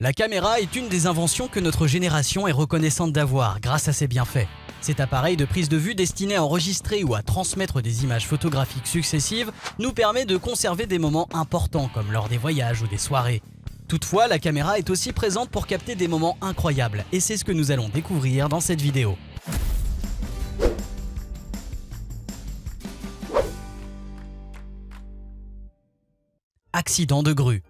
La caméra est une des inventions que notre génération est reconnaissante d'avoir grâce à ses bienfaits. Cet appareil de prise de vue destiné à enregistrer ou à transmettre des images photographiques successives nous permet de conserver des moments importants comme lors des voyages ou des soirées. Toutefois, la caméra est aussi présente pour capter des moments incroyables et c'est ce que nous allons découvrir dans cette vidéo. Accident de grue.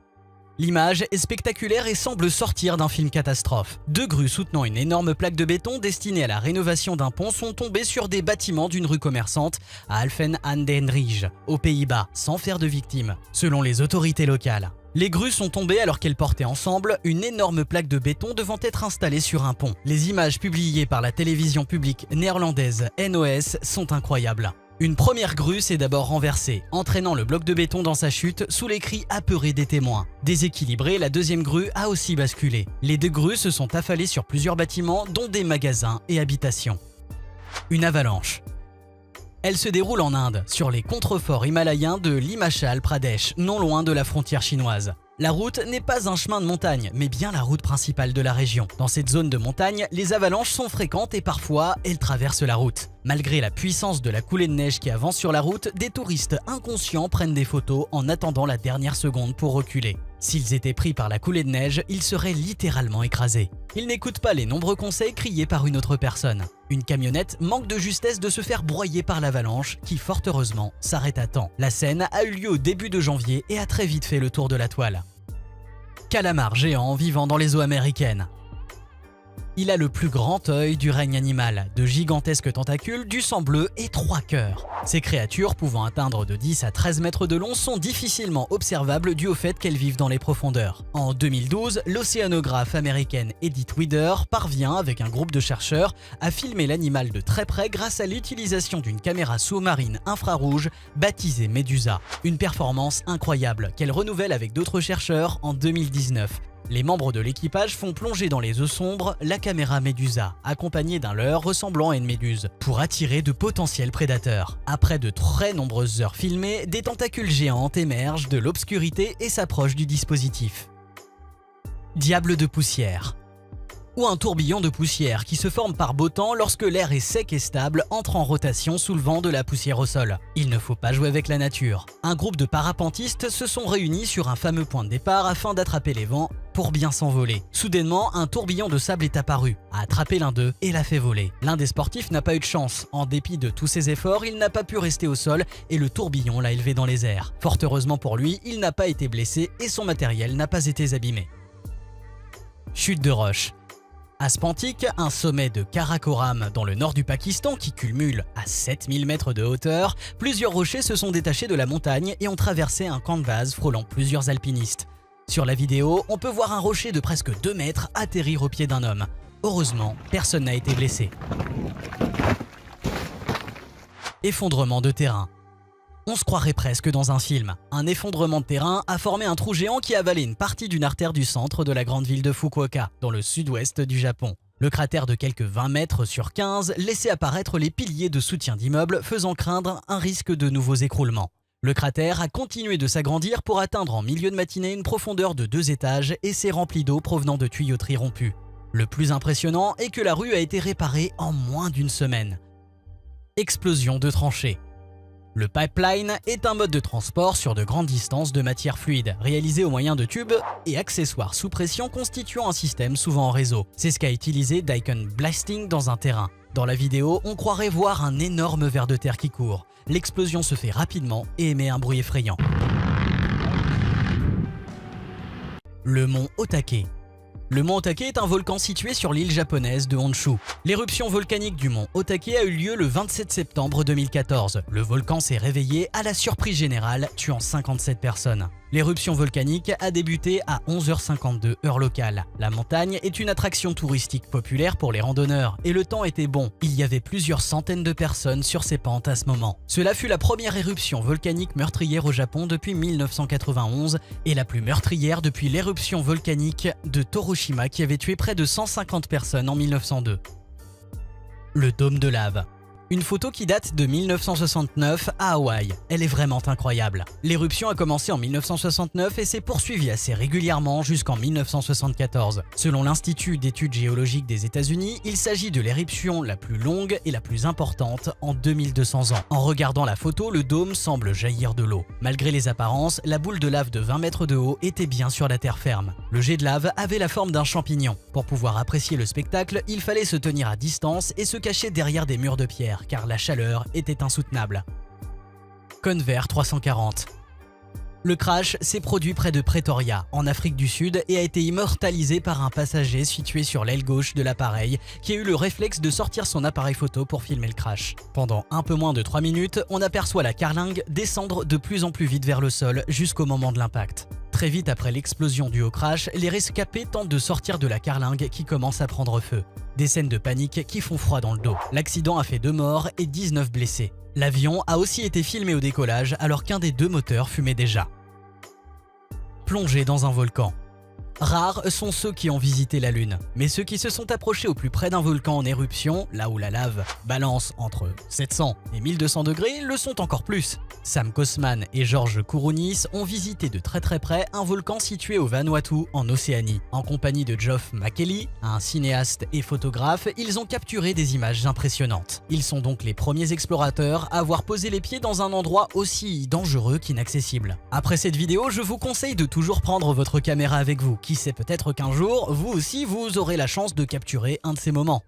L'image est spectaculaire et semble sortir d'un film catastrophe. Deux grues soutenant une énorme plaque de béton destinée à la rénovation d'un pont sont tombées sur des bâtiments d'une rue commerçante à Alphen aan den Rijn, aux Pays-Bas, sans faire de victimes, selon les autorités locales. Les grues sont tombées alors qu'elles portaient ensemble une énorme plaque de béton devant être installée sur un pont. Les images publiées par la télévision publique néerlandaise NOS sont incroyables. Une première grue s'est d'abord renversée, entraînant le bloc de béton dans sa chute sous les cris apeurés des témoins. Déséquilibrée, la deuxième grue a aussi basculé. Les deux grues se sont affalées sur plusieurs bâtiments, dont des magasins et habitations. Une avalanche. Elle se déroule en Inde, sur les contreforts himalayens de l'Himachal Pradesh, non loin de la frontière chinoise. La route n'est pas un chemin de montagne, mais bien la route principale de la région. Dans cette zone de montagne, les avalanches sont fréquentes et parfois, elles traversent la route. Malgré la puissance de la coulée de neige qui avance sur la route, des touristes inconscients prennent des photos en attendant la dernière seconde pour reculer. S'ils étaient pris par la coulée de neige, ils seraient littéralement écrasés. Ils n'écoutent pas les nombreux conseils criés par une autre personne. Une camionnette manque de justesse de se faire broyer par l'avalanche qui, fort heureusement, s'arrête à temps. La scène a eu lieu au début de janvier et a très vite fait le tour de la toile. Calamar géant vivant dans les eaux américaines. Il a le plus grand œil du règne animal, de gigantesques tentacules, du sang bleu et 3 cœurs. Ces créatures, pouvant atteindre de 10 à 13 mètres de long, sont difficilement observables dû au fait qu'elles vivent dans les profondeurs. En 2012, l'océanographe américaine Edith Wider parvient, avec un groupe de chercheurs, à filmer l'animal de très près grâce à l'utilisation d'une caméra sous-marine infrarouge baptisée Medusa. Une performance incroyable qu'elle renouvelle avec d'autres chercheurs en 2019. Les membres de l'équipage font plonger dans les eaux sombres la caméra Medusa, accompagnée d'un leurre ressemblant à une méduse, pour attirer de potentiels prédateurs. Après de très nombreuses heures filmées, des tentacules géantes émergent de l'obscurité et s'approchent du dispositif. Diable de poussière. Ou un tourbillon de poussière qui se forme par beau temps lorsque l'air est sec et stable, entre en rotation soulevant de la poussière au sol. Il ne faut pas jouer avec la nature. Un groupe de parapentistes se sont réunis sur un fameux point de départ afin d'attraper les vents pour bien s'envoler. Soudainement, un tourbillon de sable est apparu, a attrapé l'un d'eux et l'a fait voler. L'un des sportifs n'a pas eu de chance. En dépit de tous ses efforts, il n'a pas pu rester au sol et le tourbillon l'a élevé dans les airs. Fort heureusement pour lui, il n'a pas été blessé et son matériel n'a pas été abîmé. Chute de roche. À Spantik, un sommet de Karakoram dans le nord du Pakistan qui culmine à 7000 mètres de hauteur, plusieurs rochers se sont détachés de la montagne et ont traversé un camp de base frôlant plusieurs alpinistes. Sur la vidéo, on peut voir un rocher de presque 2 mètres atterrir au pied d'un homme. Heureusement, personne n'a été blessé. Effondrement de terrain. On se croirait presque dans un film. Un effondrement de terrain a formé un trou géant qui a avalé une partie d'une artère du centre de la grande ville de Fukuoka, dans le sud-ouest du Japon. Le cratère de quelques 20 mètres sur 15 laissait apparaître les piliers de soutien d'immeubles, faisant craindre un risque de nouveaux écroulements. Le cratère a continué de s'agrandir pour atteindre en milieu de matinée une profondeur de 2 étages et s'est rempli d'eau provenant de tuyauteries rompues. Le plus impressionnant est que la rue a été réparée en moins d'1 semaine. Explosion de tranchées. Le pipeline est un mode de transport sur de grandes distances de matière fluide, réalisé au moyen de tubes et accessoires sous pression constituant un système souvent en réseau. C'est ce qu'a utilisé Daikon Blasting dans un terrain. Dans la vidéo, on croirait voir un énorme ver de terre qui court. L'explosion se fait rapidement et émet un bruit effrayant. Le mont Otake. Le mont Otake est un volcan situé sur l'île japonaise de Honshu. L'éruption volcanique du mont Otake a eu lieu le 27 septembre 2014. Le volcan s'est réveillé à la surprise générale, tuant 57 personnes. L'éruption volcanique a débuté à 11h52 heure locale. La montagne est une attraction touristique populaire pour les randonneurs et le temps était bon. Il y avait plusieurs centaines de personnes sur ces pentes à ce moment. Cela fut la première éruption volcanique meurtrière au Japon depuis 1991 et la plus meurtrière depuis l'éruption volcanique de Tokushima qui avait tué près de 150 personnes en 1902. Le dôme de lave. Une photo qui date de 1969 à Hawaï. Elle est vraiment incroyable. L'éruption a commencé en 1969 et s'est poursuivie assez régulièrement jusqu'en 1974. Selon l'Institut d'études géologiques des États-Unis, il s'agit de l'éruption la plus longue et la plus importante en 2200 ans. En regardant la photo, le dôme semble jaillir de l'eau. Malgré les apparences, la boule de lave de 20 mètres de haut était bien sur la terre ferme. Le jet de lave avait la forme d'un champignon. Pour pouvoir apprécier le spectacle, il fallait se tenir à distance et se cacher derrière des murs de pierre, car la chaleur était insoutenable. Convair 340. Le crash s'est produit près de Pretoria, en Afrique du Sud, et a été immortalisé par un passager situé sur l'aile gauche de l'appareil qui a eu le réflexe de sortir son appareil photo pour filmer le crash. Pendant un peu moins de 3 minutes, on aperçoit la carlingue descendre de plus en plus vite vers le sol jusqu'au moment de l'impact. Très vite après l'explosion due au crash, les rescapés tentent de sortir de la carlingue qui commence à prendre feu. Des scènes de panique qui font froid dans le dos. L'accident a fait 2 morts et 19 blessés. L'avion a aussi été filmé au décollage alors qu'un des 2 moteurs fumait déjà. Plongé dans un volcan. Rares sont ceux qui ont visité la Lune, mais ceux qui se sont approchés au plus près d'un volcan en éruption, là où la lave balance entre 700 et 1200 degrés, le sont encore plus. Sam Cosman et George Kourounis ont visité de très près un volcan situé au Vanuatu, en Océanie. En compagnie de Geoff McKelly, un cinéaste et photographe, ils ont capturé des images impressionnantes. Ils sont donc les premiers explorateurs à avoir posé les pieds dans un endroit aussi dangereux qu'inaccessible. Après cette vidéo, je vous conseille de toujours prendre votre caméra avec vous. Qui sait, peut-être qu'un jour, vous aussi, vous aurez la chance de capturer un de ces moments.